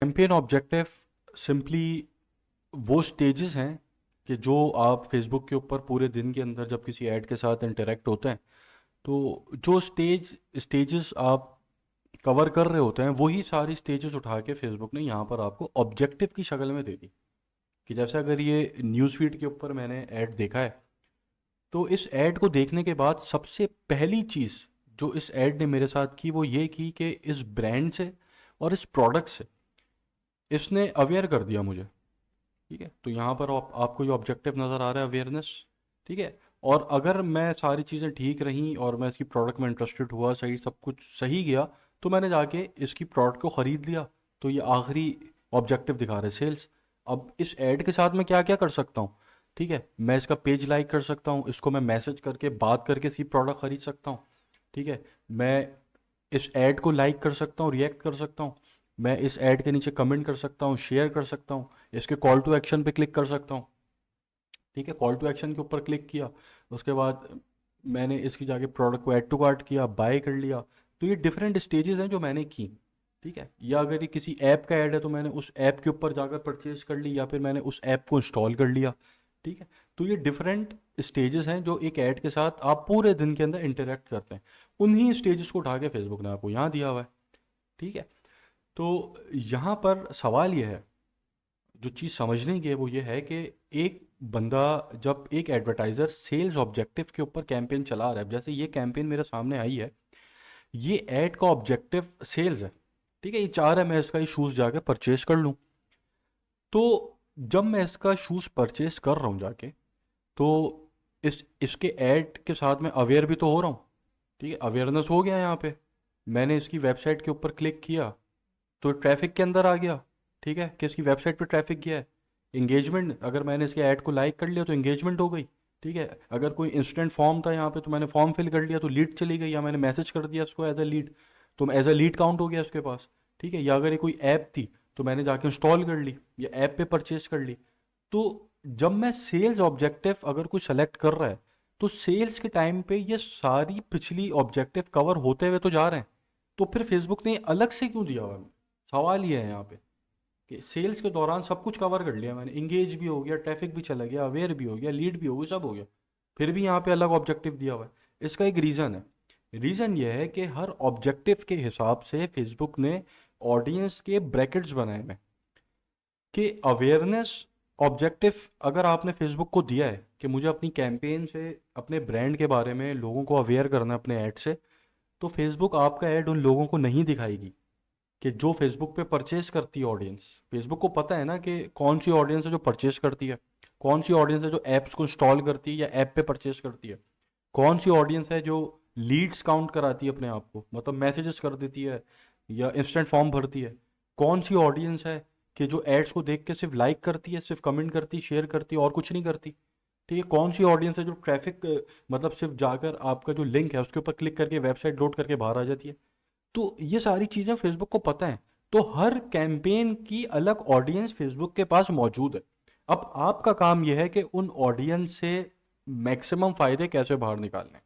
Campaign objective simply वो stages हैं कि जो आप फेसबुक के ऊपर पूरे दिन के अंदर जब किसी ऐड के साथ इंटरेक्ट होते हैं, तो जो स्टेजेस आप कवर कर रहे होते हैं, वही सारी स्टेजेस उठा के फेसबुक ने यहाँ पर आपको ऑब्जेक्टिव की शक्ल में दे दी। कि जैसे अगर ये न्यूज़ फीड के ऊपर मैंने ऐड देखा है, तो इस ऐड को देखने के बाद सबसे पहली चीज़ जो इस ऐड ने मेरे साथ की वो ये की कि इस ब्रांड से और इस प्रोडक्ट से इसने अवेयर कर दिया मुझे। ठीक है, तो यहाँ पर आपको जो ऑब्जेक्टिव नज़र आ रहा है, अवेयरनेस। ठीक है, और अगर मैं सारी चीज़ें ठीक रहीं और मैं इसकी प्रोडक्ट में इंटरेस्टेड हुआ, सही सब कुछ सही गया, तो मैंने जाके इसकी प्रोडक्ट को ख़रीद लिया। तो ये आखिरी ऑब्जेक्टिव दिखा रहे सेल्स। अब इस ऐड के साथ मैं क्या क्या कर सकता हूँ? ठीक है, मैं इसका पेज लाइक कर सकता हूँ, इसको मैं मैसेज करके बात करके इसकी प्रोडक्ट ख़रीद सकता हूँ। ठीक है, मैं इस ऐड को लाइक कर सकता हूँ, रिएक्ट कर सकता हूँ, मैं इस ऐड के नीचे कमेंट कर सकता हूँ, शेयर कर सकता हूँ, इसके कॉल टू एक्शन पे क्लिक कर सकता हूँ। ठीक है, कॉल टू एक्शन के ऊपर क्लिक किया, उसके बाद मैंने इसकी जाके प्रोडक्ट को ऐड टू कार्ट किया, बाय कर लिया। तो ये डिफरेंट स्टेजेस हैं जो मैंने की। ठीक है, या अगर ये किसी ऐप का ऐड है तो मैंने उस ऐप के ऊपर जाकर परचेज कर ली, या फिर मैंने उस ऐप को इंस्टॉल कर लिया। ठीक है, तो ये डिफरेंट स्टेजेस हैं जो एक ऐड के साथ आप पूरे दिन के अंदर इंटरेक्ट करते हैं। उन्हीं स्टेजेस को उठा के फेसबुक ने आपको यहाँ दिया हुआ है। ठीक है, तो यहाँ पर सवाल यह है, जो चीज़ समझने की है वो ये है कि एक बंदा, जब एक एडवर्टाइज़र सेल्स ऑब्जेक्टिव के ऊपर कैंपेन चला रहा है, जैसे ये कैंपेन मेरे सामने आई है, ये ऐड का ऑब्जेक्टिव सेल्स है। ठीक है, ये चाह रहा है मैं इसका ये शूज़ जाके परचेज कर लूँ। तो जब मैं इसका शूज़ परचेज कर रहा हूँ जाके, तो इसके ऐड के साथ मैं अवेयर भी तो हो रहा हूँ। ठीक है, अवेयरनेस हो गया यहाँ पे। मैंने इसकी वेबसाइट के ऊपर क्लिक किया तो ट्रैफिक के अंदर आ गया। ठीक है, कि इसकी वेबसाइट पे ट्रैफिक गया है। इंगेजमेंट, अगर मैंने इसके ऐड को लाइक कर लिया तो इंगेजमेंट हो गई। ठीक है, अगर कोई इंस्टेंट फॉर्म था यहाँ पे तो मैंने फॉर्म फिल कर लिया तो लीड चली गई, या मैंने मैसेज कर दिया उसको एज अ लीड, तो एज अ लीड काउंट हो गया उसके पास। ठीक है, या अगर ये कोई ऐप थी तो मैंने जाके इंस्टॉल कर ली या ऐप पे परचेज कर ली। तो जब मैं सेल्स ऑब्जेक्टिव अगर कोई सेलेक्ट कर रहा है, तो सेल्स के टाइम पे ये सारी पिछली ऑब्जेक्टिव कवर होते हुए तो जा रहे हैं। तो फिर फेसबुक ने अलग से क्यों दिया हुआ है? सवाल ये है यहाँ पे कि सेल्स के दौरान सब कुछ कवर कर लिया मैंने, इंगेज भी हो गया, ट्रैफिक भी चला गया, अवेयर भी हो गया, लीड भी हो गई, सब हो गया, फिर भी यहाँ पे अलग ऑब्जेक्टिव दिया हुआ है। इसका एक रीज़न है। रीज़न ये है कि हर ऑब्जेक्टिव के हिसाब से फेसबुक ने ऑडियंस के ब्रैकेट्स बनाए हैं। कि अवेयरनेस ऑब्जेक्टिव अगर आपने फेसबुक को दिया है कि मुझे अपनी कैंपेन से, अपने ब्रांड के बारे में लोगों को अवेयर करना है अपने ऐड से, तो फेसबुक आपका ऐड उन लोगों को नहीं दिखाएगी कि जो फेसबुक पे परचेज करती है ऑडियंस। फेसबुक को पता है ना कि कौन सी ऑडियंस है जो परचेज करती है, कौन सी ऑडियंस है जो ऐप्स को इंस्टॉल करती है या ऐप पे परचेज करती है, कौन सी ऑडियंस है जो लीड्स काउंट कराती है अपने आप को, मतलब मैसेजेस कर देती है या इंस्टेंट फॉर्म भरती है, कौन सी ऑडियंस है कि जो एड्स को देख के सिर्फ लाइक करती है, सिर्फ कमेंट करती है, शेयर करती है और कुछ नहीं करती। ठीक है, कौन सी ऑडियंस है जो ट्रैफिक, मतलब सिर्फ जाकर आपका जो लिंक है उसके ऊपर क्लिक करके वेबसाइट लोड करके बाहर आ जाती है। तो ये सारी चीज़ें फेसबुक को पता है। तो हर कैंपेन की अलग ऑडियंस फेसबुक के पास मौजूद है। अब आपका काम यह है कि उन ऑडियंस से मैक्सिमम फायदे कैसे बाहर निकालने हैं।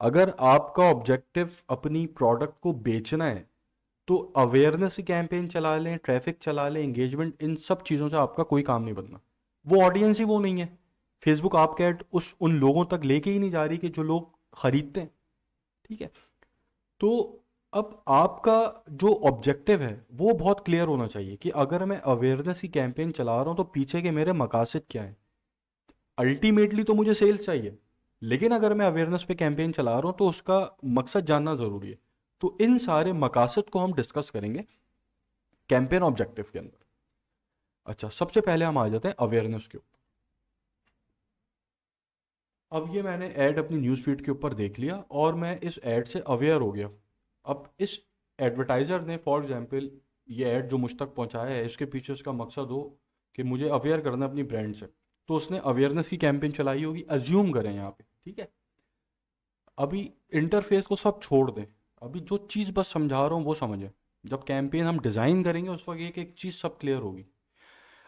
अगर आपका ऑब्जेक्टिव अपनी प्रोडक्ट को बेचना है, तो अवेयरनेस कैंपेन चला लें, ट्रैफिक चला लें, एंगेजमेंट, इन सब चीज़ों से आपका कोई काम नहीं बनना। वो ऑडियंस ही वो नहीं है। फेसबुक आपके ऐड उस उन लोगों तक लेके ही नहीं जा रही कि जो लोग खरीदते हैं। ठीक है, तो अब आपका जो ऑब्जेक्टिव है वो बहुत क्लियर होना चाहिए कि अगर मैं अवेयरनेस की कैंपेन चला रहा हूँ तो पीछे के मेरे मकासद क्या हैं। अल्टीमेटली तो मुझे सेल्स चाहिए, लेकिन अगर मैं अवेयरनेस पे कैंपेन चला रहा हूँ तो उसका मकसद जानना ज़रूरी है। तो इन सारे मकासद को हम डिस्कस करेंगे कैंपेन ऑब्जेक्टिव के अंदर। अच्छा, सबसे पहले हम आ जाते हैं अवेयरनेस के ऊपर। अब ये मैंने ऐड अपनी न्यूज़ फीड के ऊपर देख लिया और मैं इस ऐड से अवेयर हो गया। अब इस एडवर्टाइज़र ने फॉर एग्जांपल ये ऐड जो मुझ तक पहुंचाया है, इसके पीछे उसका मकसद हो कि मुझे अवेयर करना अपनी ब्रांड से, तो उसने अवेयरनेस की कैंपेन चलाई होगी, अज्यूम करें यहाँ पे। ठीक है, अभी इंटरफेस को सब छोड़ दें, अभी जो चीज़ बस समझा रहा हूँ वो समझें। जब कैंपेन हम डिज़ाइन करेंगे उस वक्त एक एक चीज़ सब क्लियर होगी।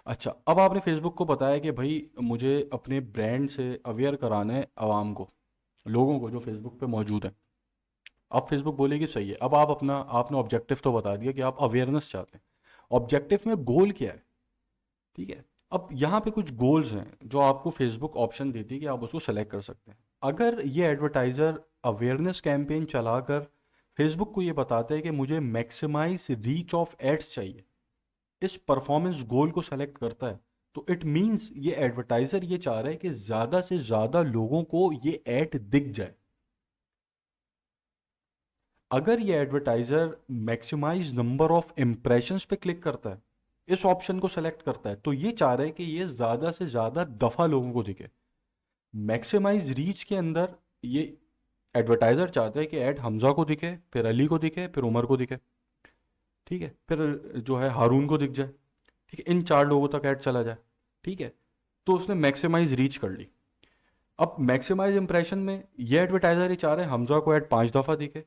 अच्छा, अब आपने फेसबुक को बताया कि भाई मुझे अपने ब्रांड से अवेयर कराना है आवाम को, लोगों को जो फेसबुक पे मौजूद है। अब फेसबुक बोलेगी सही है, अब आप अपना, आपने ऑब्जेक्टिव तो बता दिया कि आप अवेयरनेस चाहते हैं। ऑब्जेक्टिव में गोल क्या है, ठीक है। अब यहाँ पे कुछ गोल्स हैं जो आपको फेसबुक ऑप्शन देती है कि आप उसको सेलेक्ट कर सकते हैं। अगर ये एडवर्टाइज़र अवेयरनेस कैंपेन चलाकर फेसबुक को ये बताता है कि मुझे मैक्सिमाइज रीच ऑफ एड्स चाहिए, इस परफॉर्मेंस गोल को सेलेक्ट करता है, तो इट मींस ये एडवर्टाइज़र ये चाह रहा है कि ज़्यादा से ज़्यादा लोगों को ये ऐड दिख जाए। अगर ये advertiser maximize number of impressions पे क्लिक करता है, इस ऑप्शन को सेलेक्ट करता है, तो ये चाह रहा है कि ये ज़्यादा से ज़्यादा दफ़ा लोगों को दिखे। मैक्सिमाइज रीच के अंदर ये एडवर्टाइज़र चाहता है कि ऐड हमजा को दिखे, फिर अली को दिखे, फिर उमर को दिखे, ठीक है, फिर जो है हारून को दिख जाए, ठीक है, इन 4 लोगों तक ऐड चला जाए, ठीक है। तो उसने मैक्सिमाइज रीच कर ली। अब मैक्सिमाइज इंप्रेशन में ये एडवर्टाइज़र ही चाह रहे हैं हमजा को ऐड 5 दफ़ा दिखे,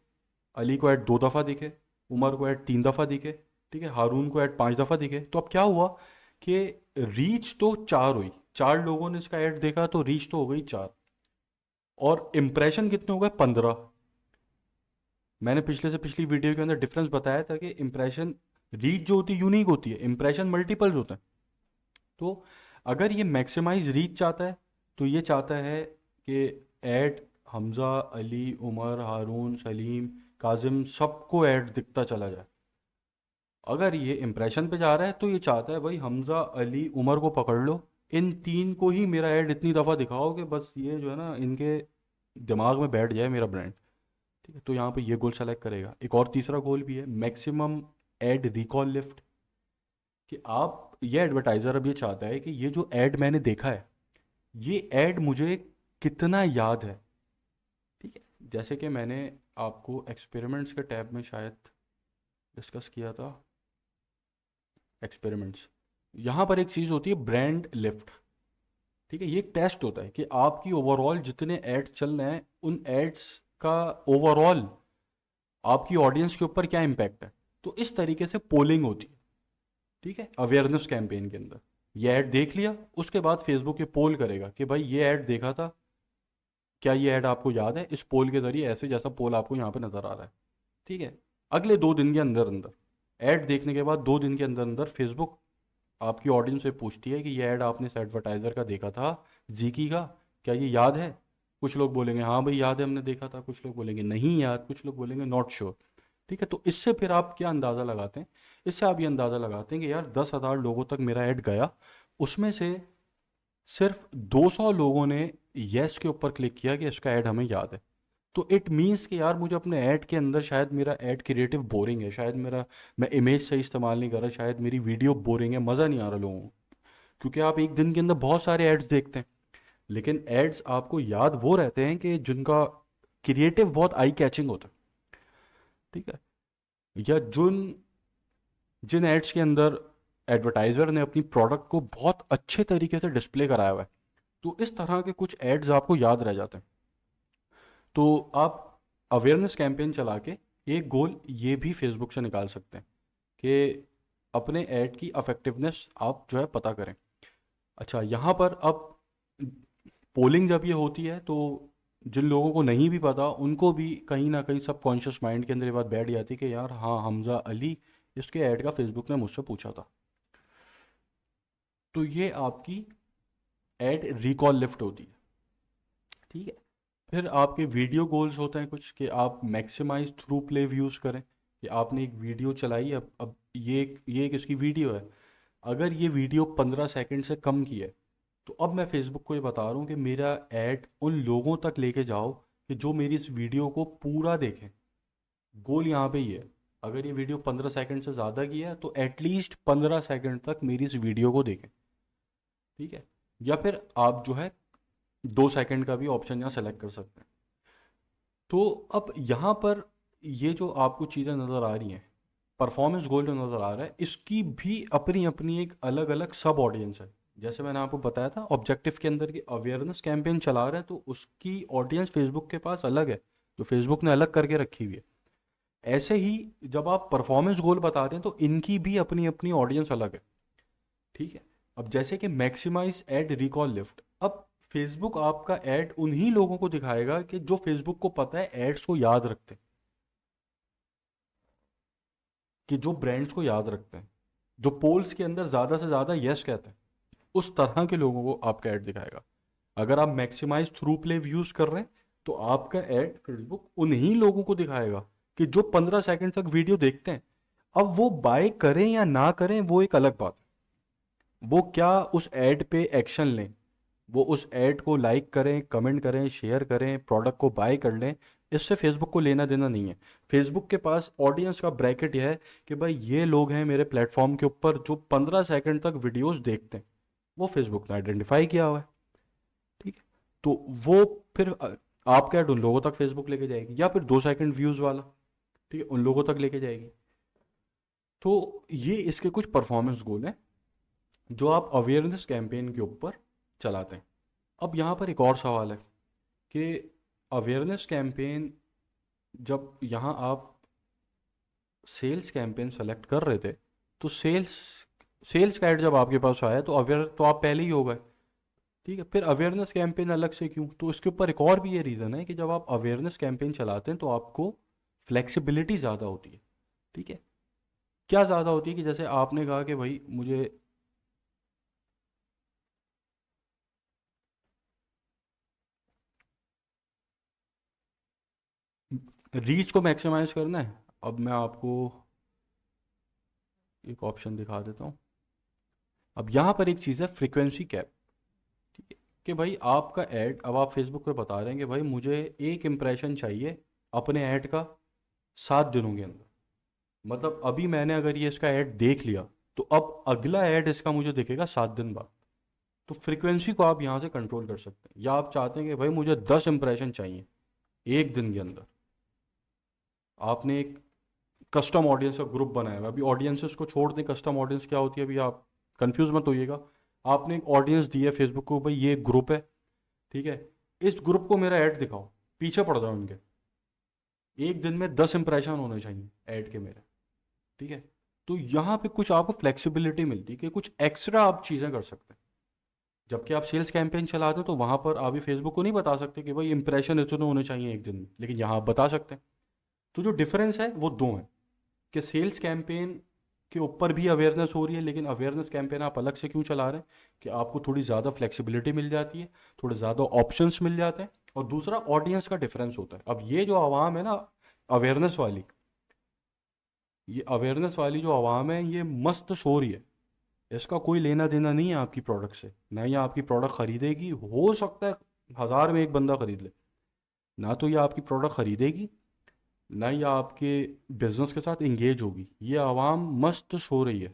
अली को ऐड 2 दफ़ा दिखे, उमर को ऐड 3 दफ़ा दिखे, ठीक है, हारून को ऐड 5 दफ़ा दिखे। तो अब क्या हुआ कि रीच तो 4 हुई, 4 लोगों ने इसका ऐड देखा तो रीच तो हो गई 4, और इम्प्रेशन कितने हो गए 15। मैंने पिछले से पिछली वीडियो के अंदर डिफरेंस बताया था कि इम्प्रेशन, रीच जो होती है यूनिक होती है, इम्प्रेशन मल्टीपल्स होते हैं। तो अगर ये मैक्सिमाइज रीच चाहता है तो ये चाहता है कि ऐड हमज़ा, अली, उमर, हारून, सलीम, काजिम सबको ऐड दिखता चला जाए। अगर ये इम्प्रेशन पे जा रहा है तो ये चाहता है भाई हमज़ा, अली, उमर को पकड़ लो, इन 3 को ही मेरा ऐड इतनी दफ़ा दिखाओ कि बस ये जो है ना इनके दिमाग में बैठ जाए मेरा ब्रांड, ठीक है। तो यहाँ पे ये गोल सेलेक्ट करेगा। एक और तीसरा गोल भी है, मैक्सिमम ऐड रिकॉल लिफ्ट, कि आप, ये एडवर्टाइज़र अब ये चाहता है कि ये जो ऐड मैंने देखा है, ये ऐड मुझे कितना याद है, ठीक है। जैसे कि मैंने आपको एक्सपेरिमेंट्स के टैब में शायद डिस्कस किया था, एक्सपेरिमेंट्स, यहाँ पर एक चीज़ होती है ब्रांड लिफ्ट, ठीक है। ये एक टेस्ट होता है कि आपकी ओवरऑल जितने एड्स चल रहे हैं उन एड्स का ओवरऑल आपकी ऑडियंस के ऊपर क्या इम्पैक्ट है। तो इस तरीके से पोलिंग होती है, ठीक है, अवेयरनेस कैंपेन के अंदर। ये ऐड देख लिया, उसके बाद फेसबुक ये पोल करेगा कि भाई ये ऐड देखा था, क्या ये ऐड आपको याद है, इस पोल के जरिए, ऐसे जैसा पोल आपको यहाँ पे नजर आ रहा है, ठीक है। अगले 2 दिन के अंदर अंदर, ऐड देखने के बाद 2 दिन के अंदर अंदर फेसबुक आपकी ऑडियंस से पूछती है कि ये ऐड आपने इस एडवर्टाइजर का देखा था, जीकी का, क्या ये याद है। कुछ लोग बोलेंगे हाँ भाई याद है हमने देखा था, कुछ लोग बोलेंगे नहीं याद, कुछ लोग बोलेंगे नॉट श्योर, ठीक है। तो इससे फिर आप क्या अंदाज़ा लगाते हैं, इससे आप ये अंदाज़ा लगाते हैं कि यार 10,000 लोगों तक मेरा ऐड गया, उसमें से सिर्फ 200 लोगों ने यस के ऊपर क्लिक किया कि इसका ऐड हमें याद है। तो इट मीन्स कि यार मुझे अपने ऐड के अंदर, शायद मेरा ऐड क्रिएटिव बोरिंग है, शायद मेरा, मैं इमेज सही इस्तेमाल नहीं कर रहा, शायद मेरी वीडियो बोरिंग है, मज़ा नहीं आ रहा लोगों को। क्योंकि आप एक दिन के अंदर बहुत सारे एड्स देखते हैं, लेकिन एड्स आपको याद वो रहते हैं कि जिनका क्रिएटिव बहुत आई कैचिंग होता है, ठीक है, या जिन एड्स के अंदर एडवर्टाइजर ने अपनी प्रोडक्ट को बहुत अच्छे तरीके से डिस्प्ले कराया हुआ है। तो इस तरह के कुछ एड्स आपको याद रह जाते हैं। तो आप अवेयरनेस कैंपेन चला के एक गोल ये भी फेसबुक से निकाल सकते हैं कि अपने ऐड की अफेक्टिवनेस आप जो है पता करें। अच्छा, यहाँ पर अब पोलिंग जब ये होती है तो जिन लोगों को नहीं भी पता उनको भी कहीं ना कहीं सबकॉन्शियस माइंड के अंदर ये बात बैठ जाती है कि यार हाँ, हमजा, अली, इसके ऐड का फेसबुक ने मुझसे पूछा था। तो ये आपकी ऐड रिकॉल लिफ्ट होती है, ठीक है। फिर आपके वीडियो गोल्स होते हैं कुछ, कि आप मैक्सिमाइज थ्रू प्ले व्यूज़ करें, कि आपने एक वीडियो चलाई, अब ये एक इसकी वीडियो है, अगर ये वीडियो 15 सेकंड से कम की है, तो अब मैं फेसबुक को ये बता रहा हूँ कि मेरा ऐड उन लोगों तक लेके जाओ कि जो मेरी इस वीडियो को पूरा देखें। गोल यहाँ पे ही है, अगर ये वीडियो 15 सेकंड से ज़्यादा की है तो एटलीस्ट 15 सेकंड तक मेरी इस वीडियो को देखें, ठीक है। या फिर आप जो है 2 सेकंड का भी ऑप्शन यहाँ सेलेक्ट कर सकते हैं। तो अब यहाँ पर ये जो आपको चीज़ें नज़र आ रही हैं, परफॉर्मेंस गोल जो नज़र आ रहा है, इसकी भी अपनी अपनी एक अलग अलग सब ऑडियंस है। जैसे मैंने आपको बताया था ऑब्जेक्टिव के अंदर की अवेयरनेस कैंपेन चला रहा है तो उसकी ऑडियंस फेसबुक के पास अलग है, जो फेसबुक ने अलग करके रखी हुई है। ऐसे ही जब आप परफॉर्मेंस गोल बताते हैं तो इनकी भी अपनी अपनी ऑडियंस अलग है, ठीक है। अब जैसे कि मैक्सिमाइज एड रिकॉल लिफ्ट, अब फेसबुक आपका ऐड उन्हीं लोगों को दिखाएगा कि जो फेसबुक को पता है एड्स को याद रखते हैं, कि जो ब्रांड्स को याद रखते हैं। जो पोल्स के अंदर ज़्यादा से ज़्यादा यस कहते हैं, उस तरह के लोगों को आपका ऐड दिखाएगा। अगर आप मैक्सिमाइज थ्रू प्ले यूज़ कर रहे हैं तो आपका ऐड फेसबुक उन्हीं लोगों को दिखाएगा कि जो 15 सेकंड तक वीडियो देखते हैं। अब वो बाय करें या ना करें वो एक अलग बात है, वो क्या उस ऐड पे एक्शन लें, वो उस ऐड को लाइक करें, कमेंट करें, शेयर करें, प्रोडक्ट को बाय कर लें, इससे फेसबुक को लेना देना नहीं है। फेसबुक के पास ऑडियंस का ब्रैकेट यह है कि भाई ये लोग हैं मेरे प्लेटफॉर्म के ऊपर जो 15 सेकंड तक वीडियोस देखते हैं, वो फेसबुक ने आइडेंटिफाई किया हुआ है। ठीक है, तो वो फिर आपका ऐड उन लोगों तक फेसबुक लेके जाएगी, या फिर 2 सेकंड व्यूज वाला, ठीक है, उन लोगों तक लेके जाएगी। तो ये इसके कुछ परफॉर्मेंस गोल हैं जो आप अवेयरनेस कैंपेन के ऊपर चलाते हैं। अब यहाँ पर एक और सवाल है कि अवेयरनेस कैंपेन, जब यहाँ आप सेल्स कैंपेन सेलेक्ट कर रहे थे, तो सेल्स सेल्स का एड जब आपके पास आया तो अवेयर तो आप पहले ही हो गए। ठीक है, फिर अवेयरनेस कैंपेन अलग से क्यों? तो इसके ऊपर एक और भी ये रीज़न है कि जब आप अवेयरनेस कैंपेन चलाते हैं तो आपको फ्लेक्सिबिलिटी ज़्यादा होती है। ठीक है, क्या ज़्यादा होती है कि जैसे आपने कहा कि भाई मुझे रीच को मैक्सिमाइज करना है। अब मैं आपको एक ऑप्शन दिखा देता हूँ। अब यहाँ पर एक चीज़ है फ्रीक्वेंसी कैप। ठीक है, कि भाई आपका ऐड, अब आप फेसबुक पे बता रहे हैं कि भाई मुझे एक इम्प्रेशन चाहिए अपने ऐड का 7 दिनों के अंदर। मतलब अभी मैंने अगर ये इसका ऐड देख लिया तो अब अगला ऐड इसका मुझे दिखेगा 7 दिन बाद। तो फ्रीक्वेंसी को आप यहाँ से कंट्रोल कर सकते हैं, या आप चाहते हैं कि भाई मुझे 10 इम्प्रेशन चाहिए एक दिन के अंदर। आपने एक कस्टम ऑडियंस का ग्रुप बनाया हुआ है, अभी ऑडियंसेस को छोड़ दें, कस्टम ऑडियंस क्या होती है अभी आप कंफ्यूज मत होइएगा। आपने एक ऑडियंस दी है फेसबुक को, भाई ये ग्रुप है, ठीक है, इस ग्रुप को मेरा ऐड दिखाओ, पीछे पड़ जाओ उनके, एक दिन में 10 इम्प्रेशन होने चाहिए ऐड के मेरे। ठीक है, तो यहाँ पे कुछ आपको फ्लेक्सिबिलिटी मिलती है कि कुछ एक्स्ट्रा आप चीज़ें कर सकते हैं। जबकि आप सेल्स कैंपेन चलाते हो तो वहाँ पर आप भी फेसबुक को नहीं बता सकते कि भाई इंप्रेशन इतने होने चाहिए एक दिन में, लेकिन यहाँ आप बता सकते हैं। तो जो डिफरेंस है वो दो है कि सेल्स कैंपेन के ऊपर भी अवेयरनेस हो रही है, लेकिन अवेयरनेस कैंपेन आप अलग से क्यों चला रहे हैं कि आपको थोड़ी ज़्यादा फ्लेक्सिबिलिटी मिल जाती है, थोड़े ज़्यादा ऑप्शंस मिल जाते हैं, और दूसरा ऑडियंस का डिफरेंस होता है। अब ये जो आवाम है ना, अवेयरनेस वाली, ये अवेयरनेस वाली जो आवाम है ये मस्त सो रही है, इसका कोई लेना देना नहीं है आपकी प्रोडक्ट से, ना ये आपकी प्रोडक्ट खरीदेगी, हो सकता है 1000 में एक बंदा खरीद ले, ना तो ये आपकी प्रोडक्ट खरीदेगी, ना ये आपके बिजनेस के साथ इंगेज होगी। ये आवाम मस्त सो रही है,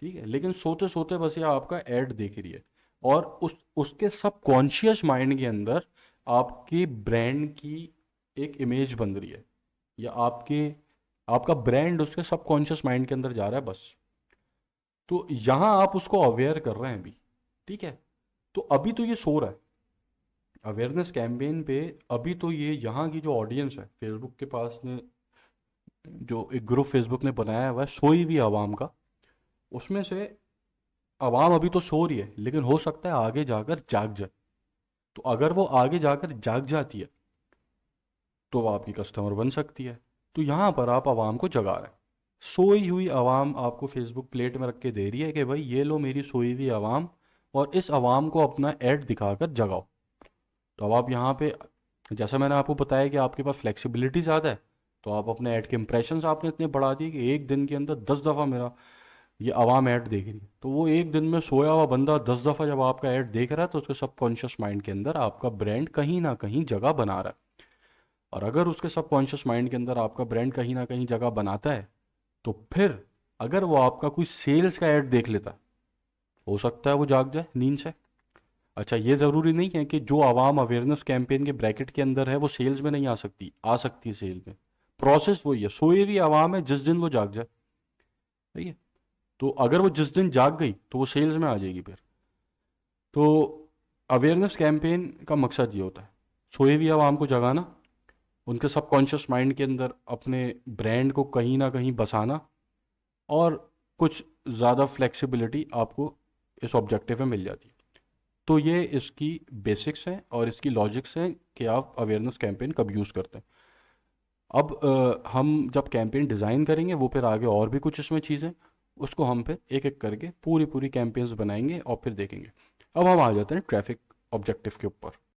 ठीक है, लेकिन सोते सोते बस ये आपका ऐड देख रही है, और उसके सबकॉन्शियस माइंड के अंदर आपकी ब्रांड की एक इमेज बन रही है, या आपका ब्रांड उसके सबकॉन्शियस माइंड के अंदर जा रहा है बस। तो यहाँ आप उसको अवेयर कर रहे हैं अभी। ठीक है, तो अभी तो ये सो रहा है अवेयरनेस कैंपेन पे। अभी तो ये यहाँ की जो ऑडियंस है फेसबुक के पास ने, जो एक ग्रुप फेसबुक ने बनाया हुआ है सोई हुई आवाम का, उसमें से आवाम अभी तो सो रही है, लेकिन हो सकता है आगे जाकर जाग जाए। तो अगर वो आगे जाकर जाग जाती है तो वो आपकी कस्टमर बन सकती है। तो यहाँ पर आप आवाम को जगा रहे हैं। सोई हुई आवाम आपको फेसबुक प्लेट में रख के दे रही है कि भाई ये लो मेरी सोई हुई आवाम, और इस आवाम को अपना ऐड दिखाकर जगाओ। तो अब आप यहाँ पे, जैसा मैंने आपको बताया कि आपके पास फ्लेक्सिबिलिटी ज़्यादा है, तो आप अपने ऐड के इंप्रेशंस आपने इतने बढ़ा दिए कि एक दिन के अंदर 10 दफ़ा मेरा ये आवाम ऐड देख रही है। तो वो एक दिन में सोया हुआ बंदा 10 दफ़ा जब आपका ऐड देख रहा है तो उसके सबकॉन्शियस माइंड के अंदर आपका ब्रांड कहीं ना कहीं जगह बना रहा है। और अगर उसके सबकॉन्शियस माइंड के अंदर आपका ब्रांड कहीं ना कहीं जगह बनाता है, तो फिर अगर वो आपका कोई सेल्स का ऐड देख लेता है, हो सकता है वो जाग जाए नींद से। अच्छा, ये ज़रूरी नहीं है कि जो आवाम अवेयरनेस कैंपेन के ब्रैकेट के अंदर है वो सेल्स में नहीं आ सकती, आ सकती है सेल्स में। प्रोसेस वही है, सोई हुई आवाम है, जिस दिन वो जाग जाए, ठीक है, तो अगर वो जिस दिन जाग गई तो वो सेल्स में आ जाएगी फिर। तो अवेयरनेस कैंपेन का मकसद ये होता है, सोई हुई आवाम को जगाना, उनके सबकॉन्शियस माइंड के अंदर अपने ब्रांड को कहीं ना कहीं बसाना, और कुछ ज़्यादा फ्लेक्सिबिलिटी आपको इस ऑब्जेक्टिव में मिल जाती है। तो ये इसकी बेसिक्स हैं और इसकी लॉजिक्स हैं कि आप अवेयरनेस कैंपेन कब यूज़ करते हैं। अब हम जब कैंपेन डिज़ाइन करेंगे वो फिर आगे और भी कुछ इसमें चीज़ें, उसको हम फिर एक एक करके पूरी पूरी कैंपेन्स बनाएंगे और फिर देखेंगे। अब हम आ जाते हैं ट्रैफिक ऑब्जेक्टिव के ऊपर।